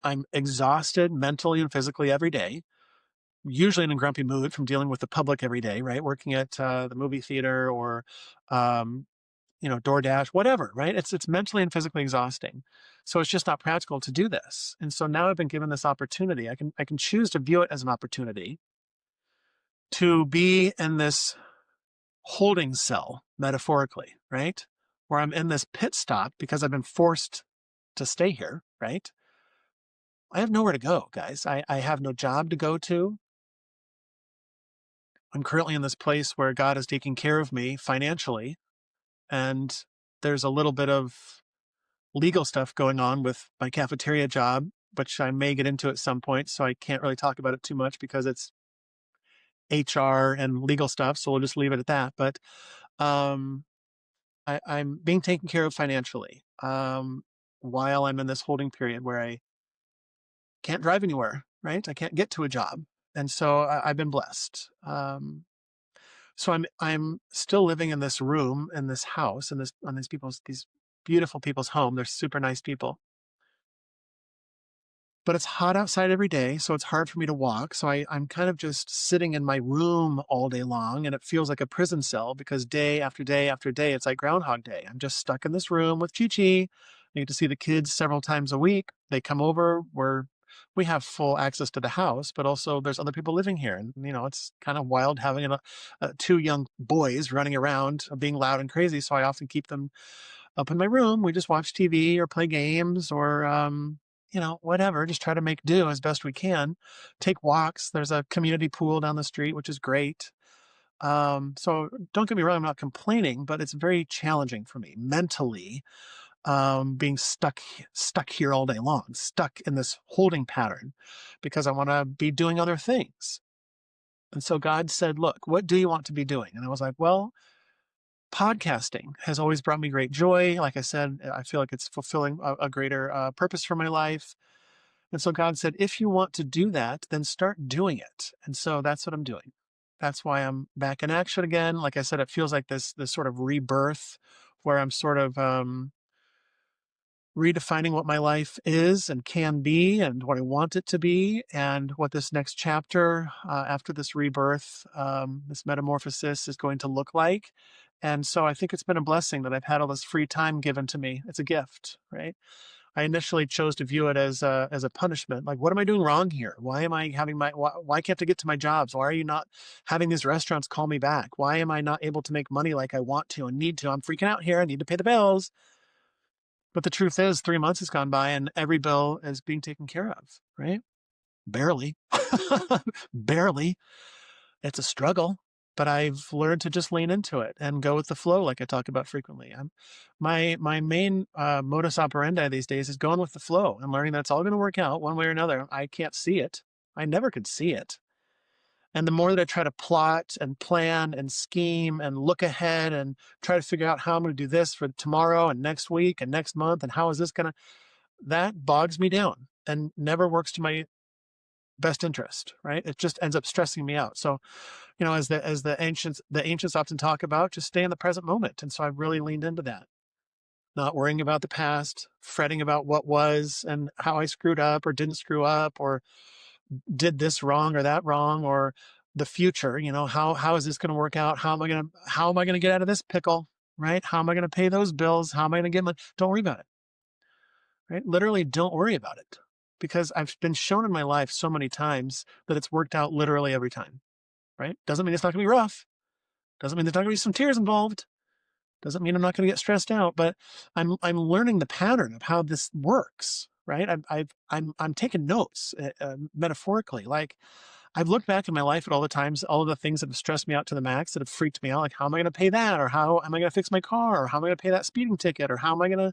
I'm exhausted mentally and physically every day, usually in a grumpy mood from dealing with the public every day, right? Working at the movie theater or, um, DoorDash, whatever, right? It's mentally and physically exhausting. So it's just not practical to do this. And so now I've been given this opportunity. I can choose to view it as an opportunity to be in this holding cell, metaphorically, right? Where I'm in this pit stop because I've been forced to stay here, right? I have nowhere to go, guys. I have no job to go to. I'm currently in this place where God is taking care of me financially, and there's a little bit of legal stuff going on with my cafeteria job, which I may get into at some point. So I can't really talk about it too much because it's HR and legal stuff. So we'll just leave it at that. But um, I'm being taken care of financially while I'm in this holding period where I can't drive anywhere, right? I can't get to a job. And so I've been blessed. So I'm still living in this room in this house in this on these beautiful people's home. They're super nice people. But it's hot outside every day, so it's hard for me to walk. So I'm kind of just sitting in my room all day long, and it feels like a prison cell because day after day after day, it's like Groundhog Day. I'm just stuck in this room with Chi Chi. I get to see the kids several times a week. They come over. We have full access to the house, but also there's other people living here, and it's kind of wild having two young boys running around, being loud and crazy. So I often keep them up in my room. We just watch TV or play games or, whatever, just try to make do as best we can. Take walks. There's a community pool down the street, which is great. So don't get me wrong, I'm not complaining, but it's very challenging for me mentally, being stuck here all day long, stuck in this holding pattern because I want to be doing other things. And so God said, look, what do you want to be doing? And I was like, well, podcasting has always brought me great joy. Like I said, I feel like it's fulfilling a greater purpose for my life. And so God said, if you want to do that, then start doing it. And so that's what I'm doing. That's why I'm back in action again. Like I said, it feels like this sort of rebirth where I'm sort of redefining what my life is and can be and what I want it to be and what this next chapter after this rebirth, this metamorphosis is going to look like. And so I think it's been a blessing that I've had all this free time given to me. It's a gift, right? I initially chose to view it as a punishment. Like, what am I doing wrong here? Why am I having why can't I get to my jobs? Why are you not having these restaurants call me back? Why am I not able to make money like I want to and need to? I'm freaking out here. I need to pay the bills. But the truth is, 3 months has gone by and every bill is being taken care of, right? Barely. Barely. It's a struggle, but I've learned to just lean into it and go with the flow, like I talk about frequently. My main modus operandi these days is going with the flow and learning that it's all going to work out one way or another. I can't see it. I never could see it. And the more that I try to plot and plan and scheme and look ahead and try to figure out how I'm going to do this for tomorrow and next week and next month and how is this going to, that bogs me down and never works to my best interest, right? It just ends up stressing me out. So, as the ancients often talk about, just stay in the present moment. And so I've really leaned into that. Not worrying about the past, fretting about what was and how I screwed up or didn't screw up or did this wrong or that wrong or the future, how is this going to work out? How am I going to get out of this pickle? Right? How am I going to pay those bills? How am I going to get money? Don't worry about it. Right? Literally don't worry about it because I've been shown in my life so many times that it's worked out literally every time. Right? Doesn't mean it's not going to be rough. Doesn't mean there's not going to be some tears involved. Doesn't mean I'm not going to get stressed out, but I'm learning the pattern of how this works, right? I'm taking notes, metaphorically. Like, I've looked back in my life at all the times, all of the things that have stressed me out to the max, that have freaked me out. Like, how am I going to pay that? Or how am I going to fix my car? Or how am I going to pay that speeding ticket? Or how am I going to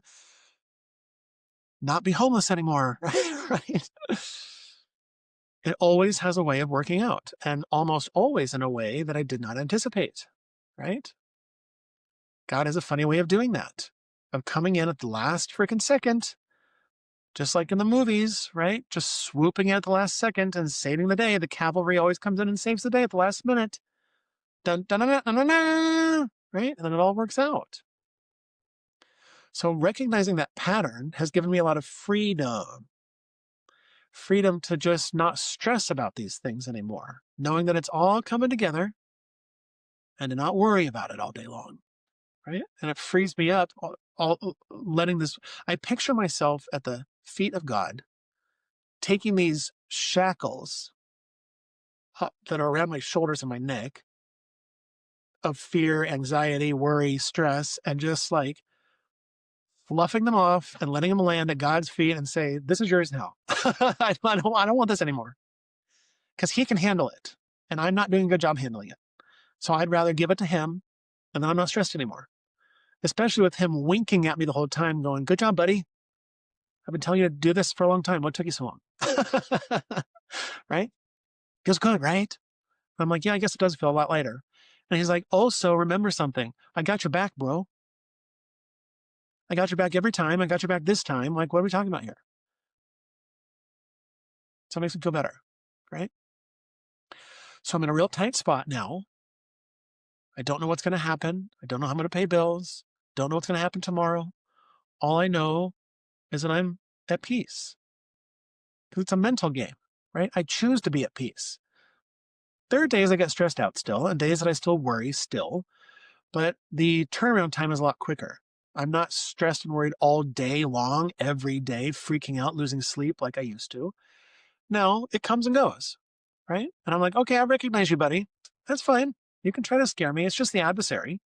not be homeless anymore? Right? It always has a way of working out, and almost always in a way that I did not anticipate, right? God has a funny way of doing that, of coming in at the last freaking second, just like in the movies, right? Just swooping in at the last second and saving the day. The cavalry always comes in and saves the day at the last minute. Dun, dun, dun, dun, dun, dun, dun, right? And then it all works out. So recognizing that pattern has given me a lot of freedom. Freedom to just not stress about these things anymore, knowing that it's all coming together and to not worry about it all day long, right? And it frees me up, all letting this. I picture myself at the feet of God, taking these shackles that are around my shoulders and my neck of fear, anxiety, worry, stress, and just like fluffing them off and letting them land at God's feet and say, "This is yours now. I don't want this anymore," because He can handle it, and I'm not doing a good job handling it. So I'd rather give it to Him, and then I'm not stressed anymore. Especially with Him winking at me the whole time, going, "Good job, buddy. I've been telling you to do this for a long time. What took you so long?" Right? Feels good, right? I'm like, yeah, I guess it does feel a lot lighter. And He's like, also remember something. I got your back, bro. I got your back every time. I got your back this time. Like, what are we talking about here? So it makes me feel better, right? So I'm in a real tight spot now. I don't know what's going to happen. I don't know how I'm going to pay bills. Don't know what's going to happen tomorrow. All I know is that I'm at peace. Because it's a mental game, right? I choose to be at peace. There are days I get stressed out still, and days that I still worry still, but the turnaround time is a lot quicker. I'm not stressed and worried all day long, every day, freaking out, losing sleep like I used to. No, it comes and goes, right? And I'm like, okay, I recognize you, buddy. That's fine. You can try to scare me. It's just the adversary.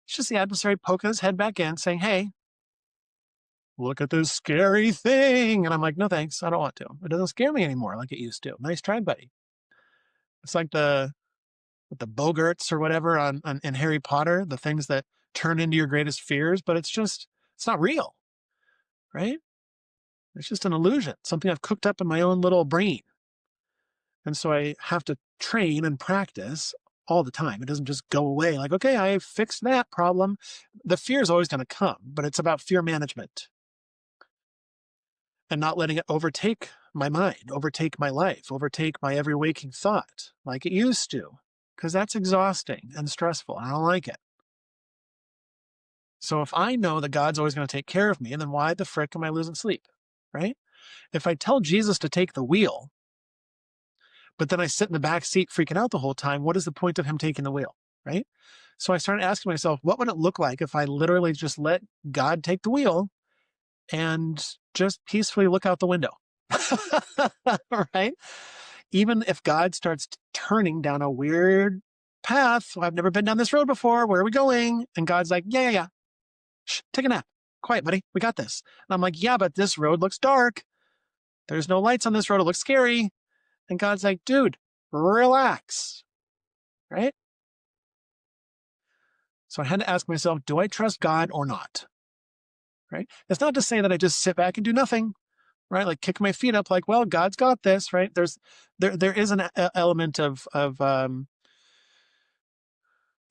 It's just the adversary poking his head back in, saying, hey, look at this scary thing. And I'm like, no, thanks. I don't want to. It doesn't scare me anymore like it used to. Nice try, buddy. It's like the Bogarts or whatever in Harry Potter, the things that turn into your greatest fears, but it's not real, right? It's just an illusion, something I've cooked up in my own little brain. And so I have to train and practice all the time. It doesn't just go away like, okay, I fixed that problem. The fear is always going to come, but it's about fear management and not letting it overtake my mind, overtake my life, overtake my every waking thought like it used to, because that's exhausting and stressful. And I don't like it. So if I know that God's always going to take care of me, then why the frick am I losing sleep, right? If I tell Jesus to take the wheel, but then I sit in the back seat freaking out the whole time, what is the point of Him taking the wheel, right? So I started asking myself, what would it look like if I literally just let God take the wheel and just peacefully look out the window, right? Even if God starts turning down a weird path, well, I've never been down this road before, where are we going? And God's like, yeah. Shh, take a nap. Quiet, buddy. We got this. And I'm like, yeah, but this road looks dark. There's no lights on this road. It looks scary. And God's like, dude, relax. Right? So I had to ask myself, do I trust God or not? Right? It's not to say that I just sit back and do nothing, right? Like kick my feet up, like, well, God's got this, right? There is an element of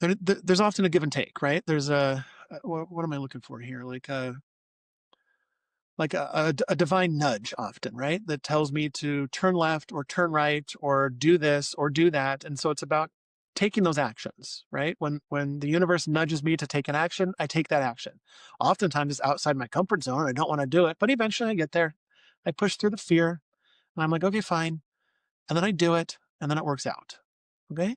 there's often a give and take, right? There's what am I looking for here? Like a divine nudge often, right? That tells me to turn left or turn right or do this or do that. And so it's about taking those actions, right? When the universe nudges me to take an action, I take that action. Oftentimes it's outside my comfort zone. I don't want to do it, but eventually I get there. I push through the fear and I'm like, okay, fine. And then I do it and then it works out. Okay.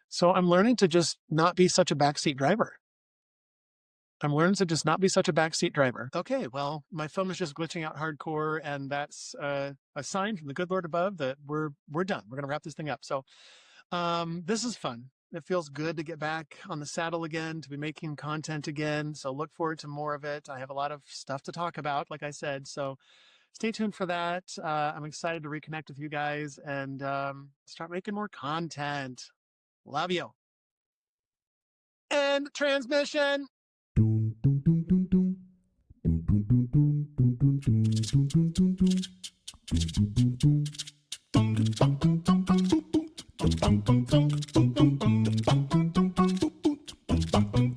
So I'm learning to just not be such a backseat driver. I'm learning to just not be such a backseat driver. Okay, well, my phone is just glitching out hardcore, and that's a sign from the good Lord above that we're done. We're gonna wrap this thing up. So this is fun. It feels good to get back on the saddle again, to be making content again. So look forward to more of it. I have a lot of stuff to talk about, like I said. So stay tuned for that. I'm excited to reconnect with you guys and start making more content. Love you. End transmission. Dun, dun, dun, dun, dun. Dun, dun, dun, dun, dun, dun, dun, dun, dun, dun, dun. Dun, dun, dun, dun. Dun, dun, dun, dun, dun, dun. Dun, dun, dun, dun, dun, dun, dun, dun, dun, dun, dun. Dun, dun, dun,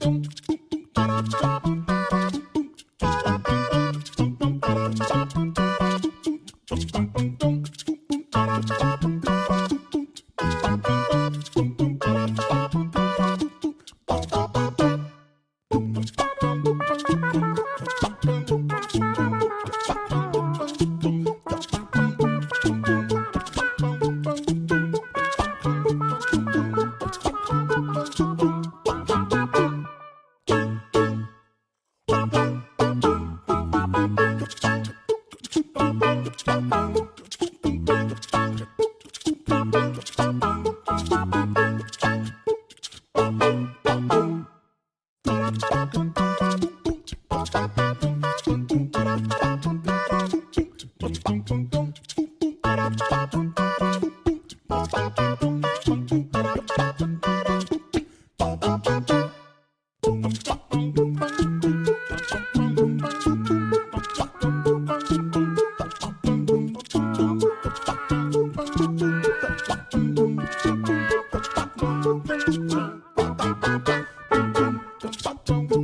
dun.